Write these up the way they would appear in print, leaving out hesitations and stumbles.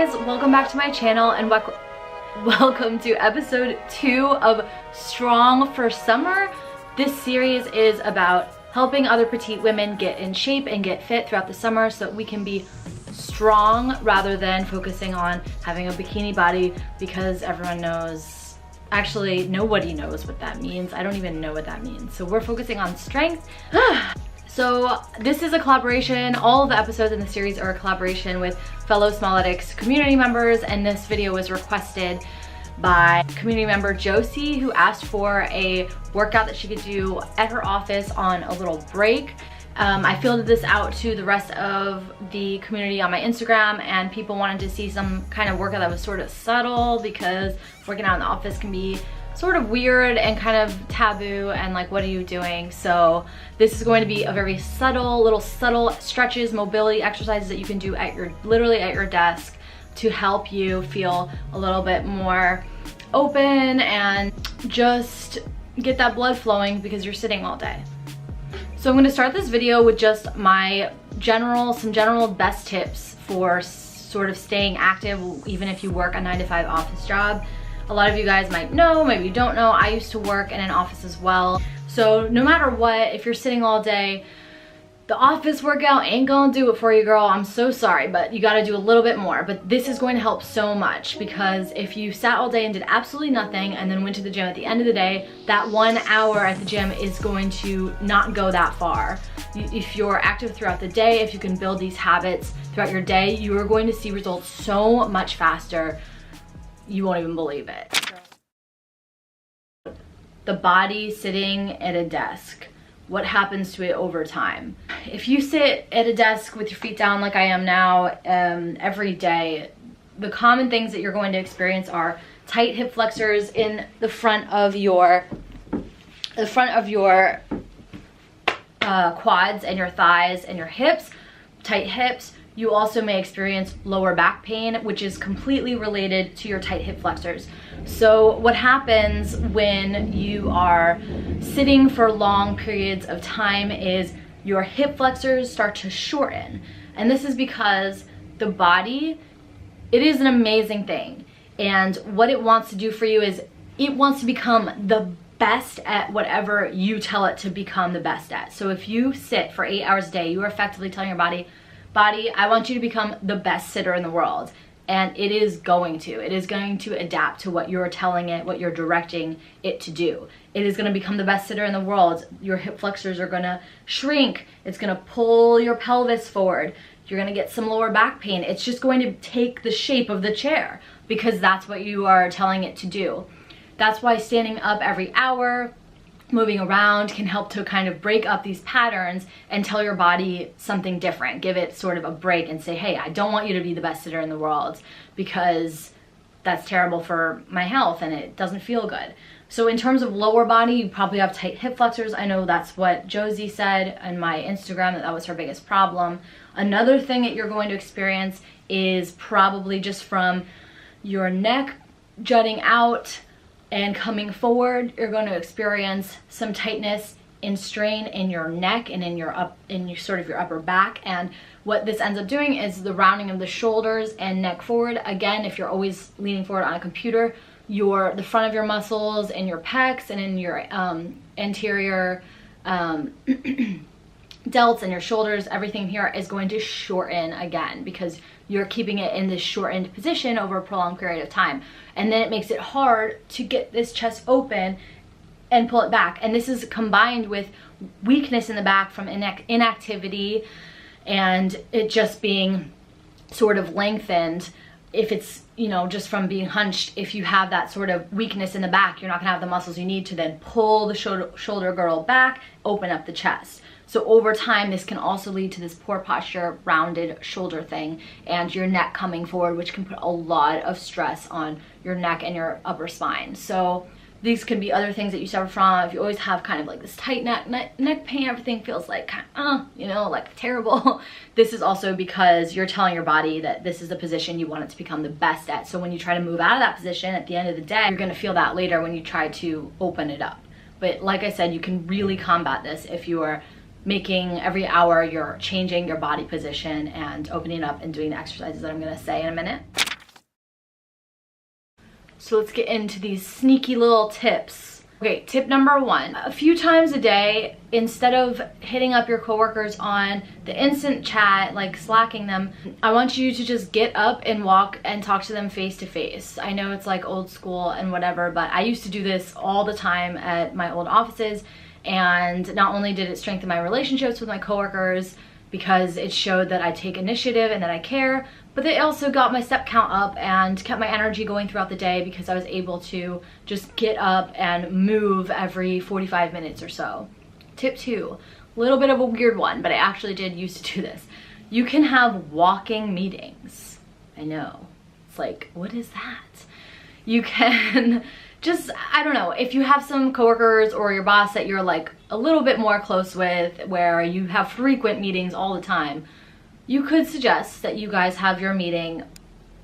guys, welcome back to my channel and welcome to episode 2 of Strong for Summer. This series is about helping other petite women get in shape and get fit throughout the summer so that we can be strong rather than focusing on having a bikini body, because everyone knows, actually nobody knows what that means. I don't even know what that means. So we're focusing on strength. So this is a collaboration. All of the episodes in the series are a collaboration with fellow Smalletics community members, and this video was requested by community member Josie, who asked for a workout that she could do at her office on a little break. I fielded this out to the rest of the community on my Instagram, and people wanted to see some kind of workout that was sort of subtle, because working out in the office can be sort of weird and kind of taboo, and like, what are you doing? So this is going to be a very subtle stretches, mobility exercises that you can do at literally at your desk to help you feel a little bit more open and just get that blood flowing because you're sitting all day. So I'm going to start this video with just my some general best tips for sort of staying active even if you work a 9-to-5 office job. A lot of you guys might know, maybe you don't know, I used to work in an office as well. So no matter what, if you're sitting all day, the office workout ain't gonna do it for you, girl. I'm so sorry, but you gotta do a little bit more. But this is going to help so much, because if you sat all day and did absolutely nothing and then went to the gym at the end of the day, that 1 hour at the gym is going to not go that far. If you're active throughout the day, if you can build these habits throughout your day, you are going to see results so much faster. You won't even believe it. The body sitting at a desk, what happens to it over time? If you sit at a desk with your feet down like I am now every day, the common things that you're going to experience are tight hip flexors in the front of your quads and your thighs and your hips, tight hips. You also may experience lower back pain, which is completely related to your tight hip flexors. So what happens when you are sitting for long periods of time is your hip flexors start to shorten. And this is because the body, it is an amazing thing. And what it wants to do for you is it wants to become the best at whatever you tell it to become the best at. So if you sit for 8 hours a day, you are effectively telling your body, I want you to become the best sitter in the world. And it is going to adapt to what you're telling it, what you're directing it to do. It is going to become the best sitter in the world. Your hip flexors are going to shrink. It's going to pull your pelvis forward. You're going to get some lower back pain. It's just going to take the shape of the chair, because that's what you are telling it to do. That's why standing up every hour, moving around, can help to kind of break up these patterns and tell your body something different. Give it sort of a break and say, hey, I don't want you to be the best sitter in the world, because that's terrible for my health and it doesn't feel good. So in terms of lower body, you probably have tight hip flexors. I know that's what Josie said on my Instagram, that was her biggest problem. Another thing that you're going to experience is probably just from your neck jutting out and coming forward. You're going to experience some tightness and strain in your neck and in your upper back. And what this ends up doing is the rounding of the shoulders and neck forward. Again, if you're always leaning forward on a computer, the front of your muscles and your pecs and in your anterior delts and your shoulders, everything here is going to shorten again, because you're keeping it in this shortened position over a prolonged period of time. And then it makes it hard to get this chest open and pull it back. And this is combined with weakness in the back from inactivity and it just being sort of lengthened. If it's, just from being hunched, if you have that sort of weakness in the back, you're not gonna have the muscles you need to then pull the shoulder girdle back, open up the chest. So over time, this can also lead to this poor posture, rounded shoulder thing, and your neck coming forward, which can put a lot of stress on your neck and your upper spine. So these could be other things that you suffer from. If you always have kind of like this tight neck pain, everything feels like like terrible. This is also because you're telling your body that this is the position you want it to become the best at. So when you try to move out of that position at the end of the day, you're gonna feel that later when you try to open it up. But like I said, you can really combat this if you are making every hour you're changing your body position and opening up and doing the exercises that I'm gonna say in a minute. So let's get into these sneaky little tips. Okay, tip number one, a few times a day, instead of hitting up your coworkers on the instant chat, like slacking them, I want you to just get up and walk and talk to them face to face. I know it's like old school and whatever, but I used to do this all the time at my old offices, and not only did it strengthen my relationships with my coworkers because it showed that I take initiative and that I care, but it also got my step count up and kept my energy going throughout the day because I was able to just get up and move every 45 minutes or so. Tip two, a little bit of a weird one, but I actually did used to do this. You can have walking meetings. I know, it's like, what is that? You can just, I don't know, if you have some coworkers or your boss that you're like a little bit more close with, where you have frequent meetings all the time, you could suggest that you guys have your meeting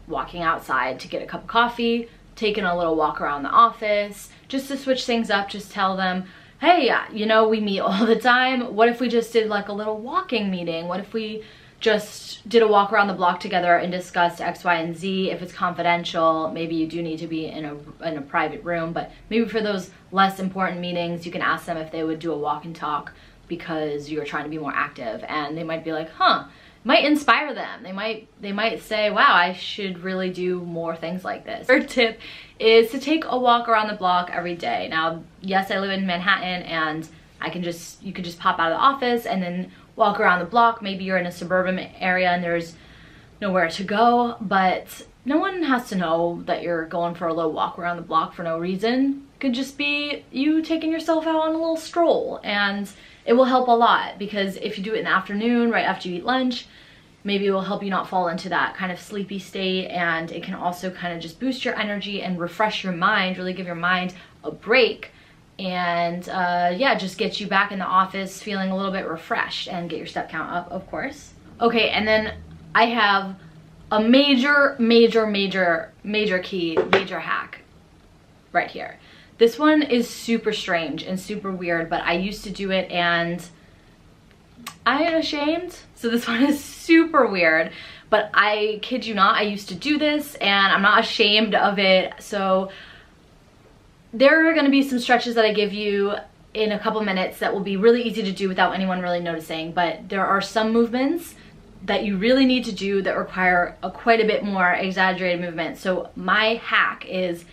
walking outside to get a cup of coffee, taking a little walk around the office, just to switch things up. Just tell them, hey, you know, we meet all the time. What if we just did like a little walking meeting? What if we just did a walk around the block together and discussed X, Y, and Z? If it's confidential, maybe you do need to be in a private room, but maybe for those less important meetings, you can ask them if they would do a walk and talk because you're trying to be more active, and they might be like, huh. Might inspire them. They might say, wow, I should really do more things like this. Third tip is to take a walk around the block every day. Now, yes, I live in Manhattan, and you can just pop out of the office and then walk around the block. Maybe you're in a suburban area and there's nowhere to go, but no one has to know that you're going for a little walk around the block for no reason. It could just be you taking yourself out on a little stroll, and it will help a lot, because if you do it in the afternoon, right after you eat lunch, maybe it will help you not fall into that kind of sleepy state, and it can also kind of just boost your energy and refresh your mind, really give your mind a break, and yeah, just get you back in the office feeling a little bit refreshed and get your step count up, of course. Okay, and then I have a major hack right here. This one is super strange and super weird, but I used to do it and I am ashamed. So this one is super weird, but I kid you not, I used to do this and I'm not ashamed of it. So there are gonna be some stretches that I give you in a couple minutes that will be really easy to do without anyone really noticing, but there are some movements that you really need to do that require quite a bit more exaggerated movement. So my hack is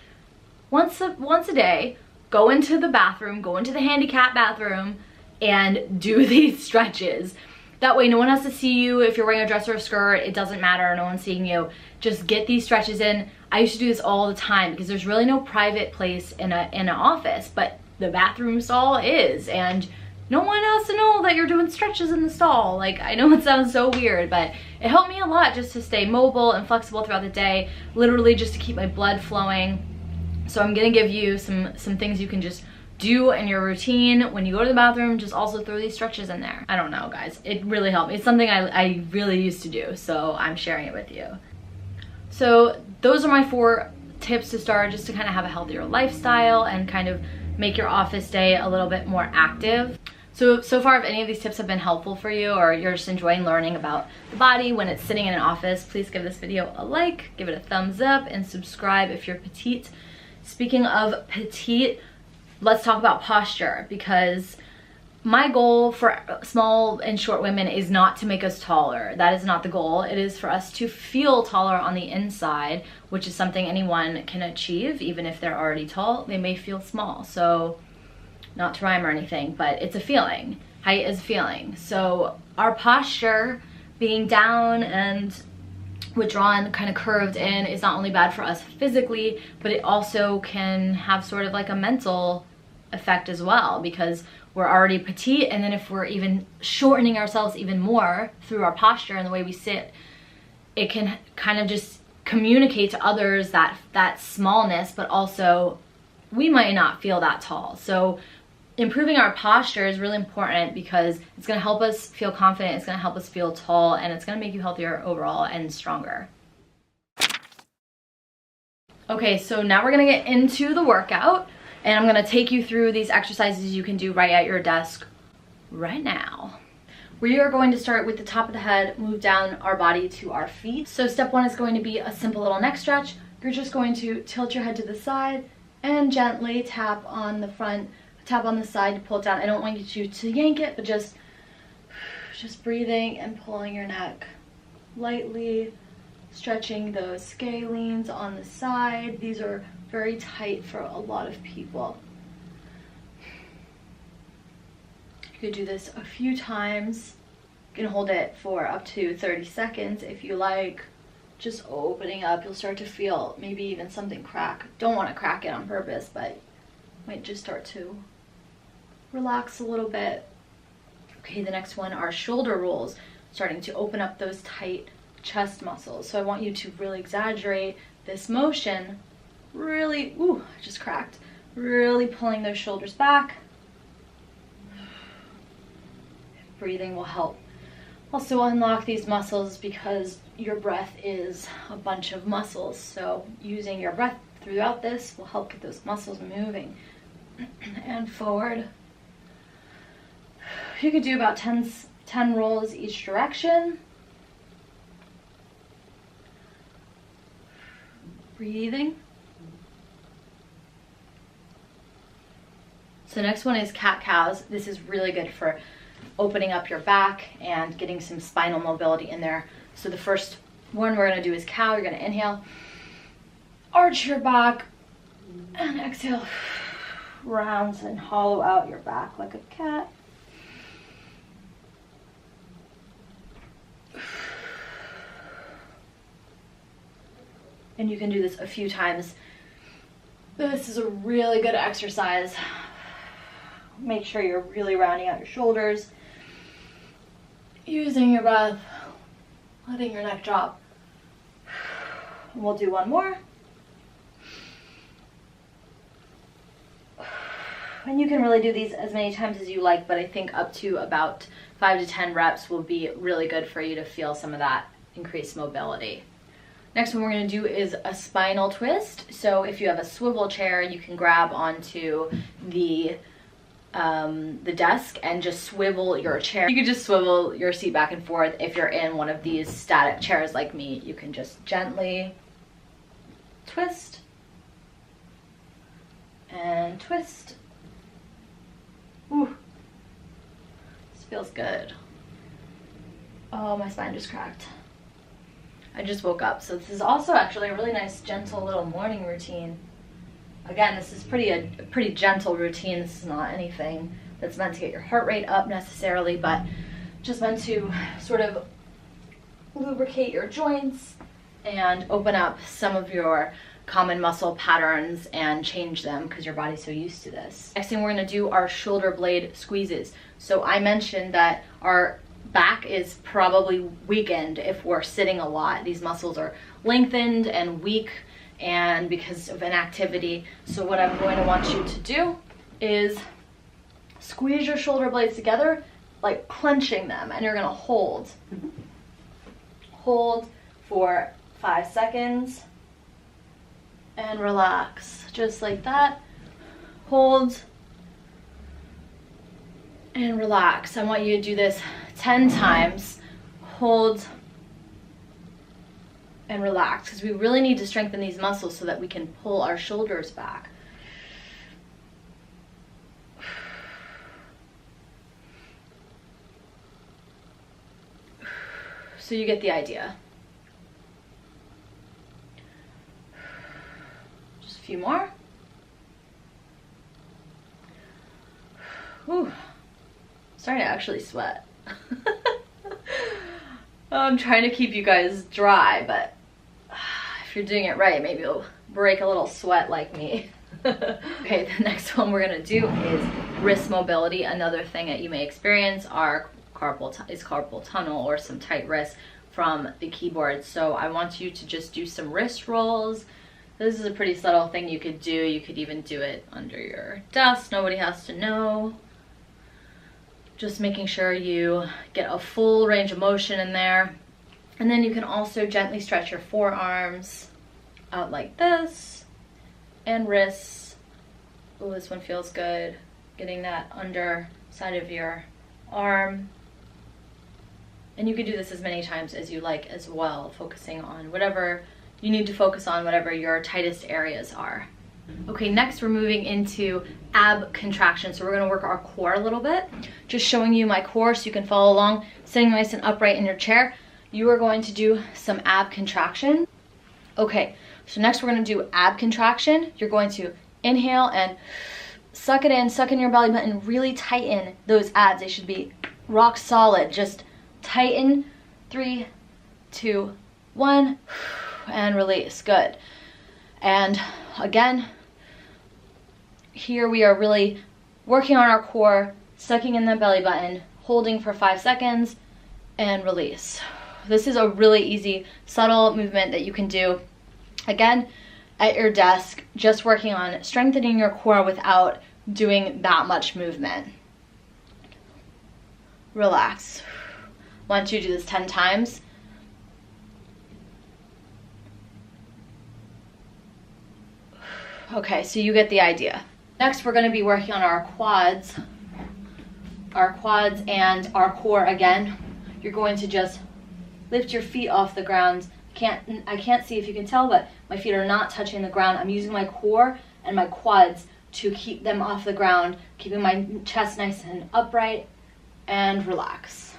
once a day, go into the bathroom, go into the handicap bathroom and do these stretches. That way no one has to see you. If you're wearing a dress or a skirt, it doesn't matter, no one's seeing you. Just get these stretches in. I used to do this all the time because there's really no private place in an office, but the bathroom stall is, and no one has to know that you're doing stretches in the stall. Like, I know it sounds so weird, but it helped me a lot just to stay mobile and flexible throughout the day, literally just to keep my blood flowing. So I'm gonna give you some things you can just do in your routine when you go to the bathroom. Just also throw these stretches in there. I don't know, guys, it really helped me. It's something I really used to do, so I'm sharing it with you. So those are my 4 tips to start, just to kind of have a healthier lifestyle and kind of make your office day a little bit more active. So far, if any of these tips have been helpful for you, or you're just enjoying learning about the body when it's sitting in an office, please give this video a like, give it a thumbs up, and subscribe if you're petite. Speaking of petite, let's talk about posture, because my goal for small and short women is not to make us taller. That is not the goal. It is for us to feel taller on the inside, which is something anyone can achieve. Even if they're already tall, they may feel small. So, not to rhyme or anything, but it's a feeling. Height is a feeling. So our posture being down and withdrawn, kind of curved in, is not only bad for us physically, but it also can have sort of like a mental effect as well, because we're already petite, and then if we're even shortening ourselves even more through our posture and the way we sit, it can kind of just communicate to others that smallness, but also we might not feel that tall. So improving our posture is really important, because it's going to help us feel confident, it's going to help us feel tall, and it's going to make you healthier overall and stronger. Okay, so now we're going to get into the workout, and I'm going to take you through these exercises you can do right at your desk right now. We are going to start with the top of the head, move down our body to our feet. So step 1 is going to be a simple little neck stretch. you're just going to tilt your head to the side and gently tap on the front, tap on the side to pull it down. I don't want you to yank it, but just breathing and pulling your neck lightly, stretching those scalenes on the side. These are very tight for a lot of people. You could do this a few times. You can hold it for up to 30 seconds if you like. Just opening up, you'll start to feel maybe even something crack. Don't want to crack it on purpose, but you might just start to relax a little bit. Okay, the next one are shoulder rolls, starting to open up those tight chest muscles. So I want you to really exaggerate this motion, really, ooh, I just cracked, really pulling those shoulders back. Breathing will help also unlock these muscles because your breath is a bunch of muscles. So using your breath throughout this will help get those muscles moving. And forward. You could do about 10 rolls each direction. Breathing. So next one is cat-cows. This is really good for opening up your back and getting some spinal mobility in there. So the first one we're going to do is cow. You're going to inhale, arch your back, and exhale, rounds and hollow out your back like a cat. And you can do this a few times. This is a really good exercise. Make sure you're really rounding out your shoulders, using your breath, letting your neck drop. And we'll do one more. And you can really do these as many times as you like, but I think up to about 5 to 10 reps will be really good for you to feel some of that increased mobility. Next one we're going to do is a spinal twist. So if you have a swivel chair, you can grab onto the desk and just swivel your chair. You can just swivel your seat back and forth. If you're in one of these static chairs like me, you can just gently twist and twist. Ooh, this feels good. Oh, my spine just cracked. I just woke up, so this is also actually a really nice, gentle little morning routine. Again, this is a pretty gentle routine. This is not anything that's meant to get your heart rate up necessarily, but just meant to sort of lubricate your joints and open up some of your common muscle patterns and change them because your body's so used to this. Next thing we're going to do are shoulder blade squeezes. So I mentioned that our back is probably weakened if we're sitting a lot. These muscles are lengthened and weak and because of inactivity. So what I'm going to want you to do is squeeze your shoulder blades together, like clenching them, and you're going to hold. Hold for 5 seconds and relax, just like that. Hold and relax. I want you to do this 10 times. Hold and relax, because we really need to strengthen these muscles so that we can pull our shoulders back. So you get the idea. Just a few more. Whew. Starting to actually sweat. I'm trying to keep you guys dry, but if you're doing it right, maybe you'll break a little sweat like me. Okay, the next one we're gonna do is wrist mobility. Another thing that you may experience are carpal tunnel or some tight wrists from the keyboard. So I want you to just do some wrist rolls. This is a pretty subtle thing you could do. You could even do it under your desk. Nobody has to know. Just making sure you get a full range of motion in there. And then you can also gently stretch your forearms out like this, and wrists. Oh, this one feels good. Getting that under side of your arm. And you can do this as many times as you like as well, focusing on whatever you need to focus on whatever your tightest areas are. Okay, next we're moving into ab contraction. So we're gonna work our core a little bit. Just showing you my core so you can follow along, sitting nice and upright in your chair. You are going to do some ab contraction. Okay, so next we're gonna do ab contraction. You're going to inhale and suck it in, suck in your belly button, really tighten those abs. They should be rock solid. Just tighten. 3, 2, 1, and release. Good. And again, here we are really working on our core, sucking in the belly button, holding for 5 seconds, and release. This is a really easy, subtle movement that you can do, again, at your desk, just working on strengthening your core without doing that much movement. Relax. Why don't you do this 10 times? Okay, so you get the idea. Next, we're gonna be working on our quads and our core again. You're going to just lift your feet off the ground. I can't see if you can tell, but my feet are not touching the ground. I'm using my core and my quads to keep them off the ground, keeping my chest nice and upright, and relax.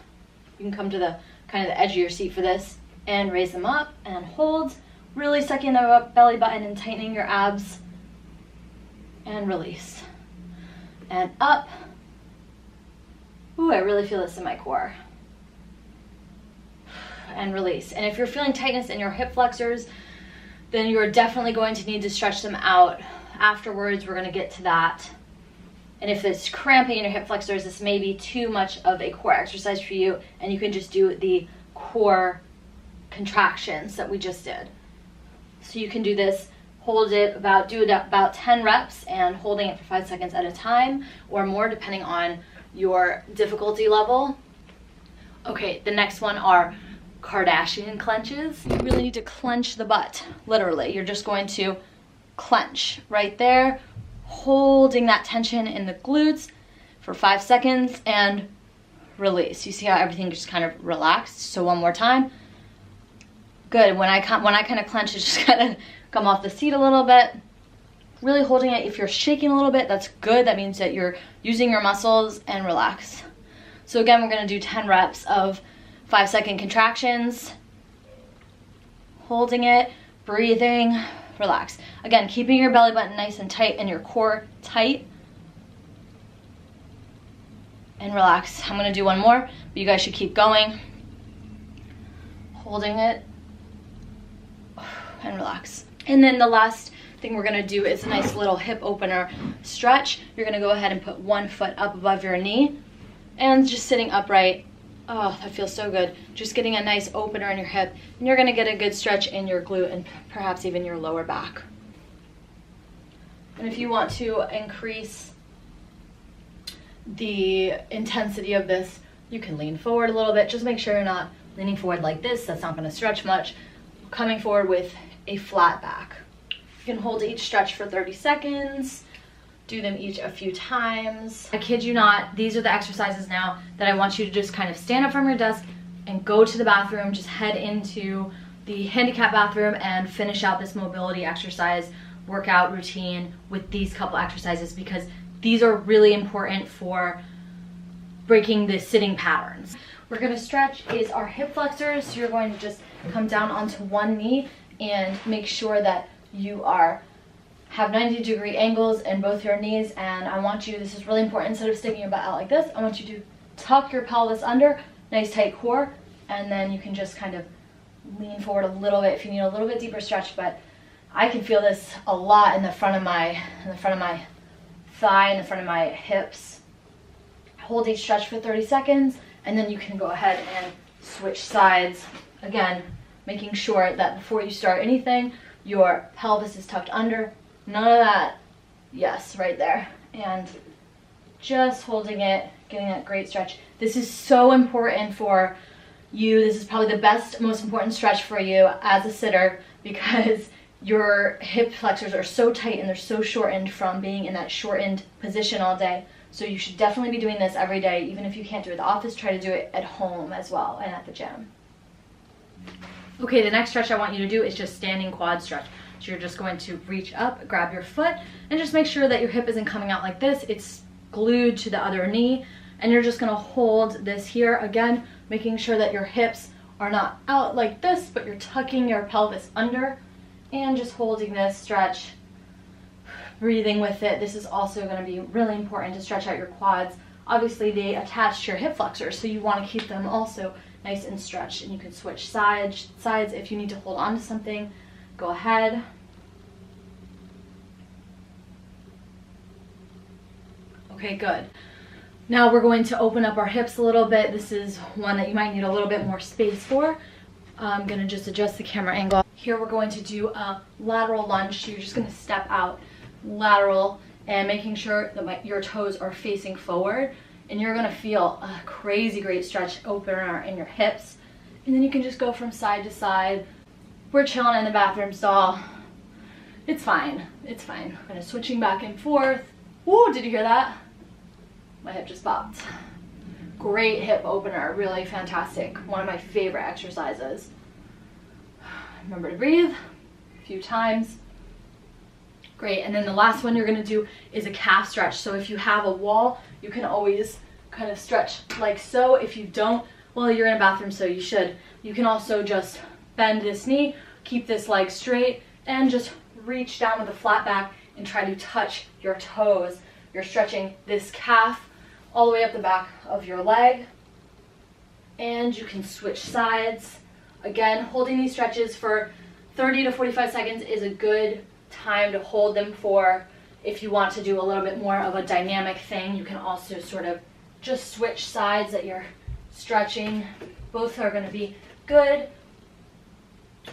You can come to the kind of the edge of your seat for this and raise them up and hold, really sucking the belly button and tightening your abs, and release. And up. Ooh, I really feel this in my core. And release. And if you're feeling tightness in your hip flexors, then you're definitely going to need to stretch them out. Afterwards, we're gonna get to that. And if it's cramping in your hip flexors, this may be too much of a core exercise for you, and you can just do the core contractions that we just did. So you can do this, hold it do it about 10 reps and holding it for 5 seconds at a time or more, depending on your difficulty level. Okay, the next one are Kardashian clenches. You really need to clench the butt, literally. You're just going to clench right there, holding that tension in the glutes for 5 seconds and release. You see how everything just kind of relaxed? So one more time. Good. When I kind of clench, it just kind of come off the seat a little bit. Really holding it. If you're shaking a little bit, that's good. That means that you're using your muscles, and relax. So again, we're going to do 10 reps of 5-second contractions. Holding it, breathing, relax. Again, keeping your belly button nice and tight and your core tight. And relax. I'm going to do one more, but you guys should keep going. Holding it and relax. And then the last thing we're going to do is a nice little hip opener stretch. You're going to go ahead and put one foot up above your knee and just sitting upright. Oh, that feels so good. Just getting a nice opener in your hip, and you're going to get a good stretch in your glute and perhaps even your lower back. And if you want to increase the intensity of this, you can lean forward a little bit. Just make sure you're not leaning forward like this. That's not going to stretch much. Coming forward with a flat back. You can hold each stretch for 30 seconds. Do them each a few times. I kid you not, these are the exercises now that I want you to just kind of stand up from your desk and go to the bathroom, just head into the handicap bathroom and finish out this mobility exercise workout routine with these couple exercises, because these are really important for breaking the sitting patterns. We're gonna stretch is our hip flexors. So you're going to just come down onto one knee and make sure that you have 90-degree angles in both your knees, and I want you, this is really important, instead of sticking your butt out like this, I want you to tuck your pelvis under, nice tight core, and then you can just kind of lean forward a little bit if you need a little bit deeper stretch. But I can feel this a lot in the front of my thigh, in the front of my hips. Hold each stretch for 30 seconds, and then you can go ahead and switch sides. Again, making sure that before you start anything, your pelvis is tucked under. None of that. Yes, right there. And just holding it, getting that great stretch. This is so important for you. This is probably the best, most important stretch for you as a sitter, because your hip flexors are so tight and they're so shortened from being in that shortened position all day. So you should definitely be doing this every day. Even if you can't do it at the office, try to do it at home as well and at the gym. Okay, the next stretch I want you to do is just standing quad stretch. So you're just going to reach up, grab your foot, and just make sure that your hip isn't coming out like this. It's glued to the other knee, and you're just gonna hold this here, again, making sure that your hips are not out like this, but you're tucking your pelvis under, and just holding this stretch, breathing with it. This is also gonna be really important to stretch out your quads. Obviously, they attach to your hip flexors, so you wanna keep them also nice and stretched, and you can switch sides if you need to hold on to something. Go ahead. Okay, good. Now we're going to open up our hips a little bit. This is one that you might need a little bit more space for. I'm gonna just adjust the camera angle. Here we're going to do a lateral lunge. So you're just gonna step out lateral and making sure that your toes are facing forward. And you're gonna feel a crazy great stretch opener in your hips. And then you can just go from side to side. We're chilling in the bathroom stall. It's fine, it's fine. Kind of switching back and forth. Woo, did you hear that? My hip just popped. Great hip opener, really fantastic. One of my favorite exercises. Remember to breathe a few times. Great, and then the last one you're gonna do is a calf stretch. So if you have a wall, you can always kind of stretch like so. If you don't, well, you're in a bathroom, so you should. You can also just bend this knee, keep this leg straight, and just reach down with a flat back and try to touch your toes. You're stretching this calf all the way up the back of your leg, and you can switch sides. Again, holding these stretches for 30 to 45 seconds is a good time to hold them for. If you want to do a little bit more of a dynamic thing, you can also sort of just switch sides that you're stretching. Both are going to be good.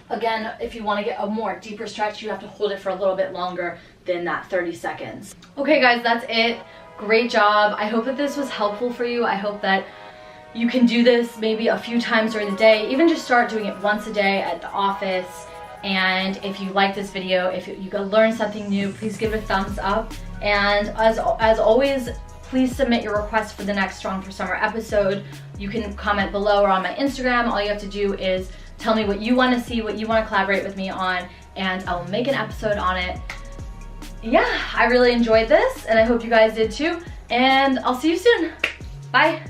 Again, if you want to get a more deeper stretch, you have to hold it for a little bit longer than that 30 seconds. Okay guys, that's it. Great job. I hope that this was helpful for you. I hope that you can do this maybe a few times during the day. Even just start doing it once a day at the office. And if you like this video, if you could learn something new, please give it a thumbs up. And as always, please submit your request for the next Strong for Summer episode. You can comment below or on my Instagram. All you have to do is tell me what you want to see, what you want to collaborate with me on, and I will make an episode on it. Yeah, I really enjoyed this, and I hope you guys did too. And I'll see you soon. Bye.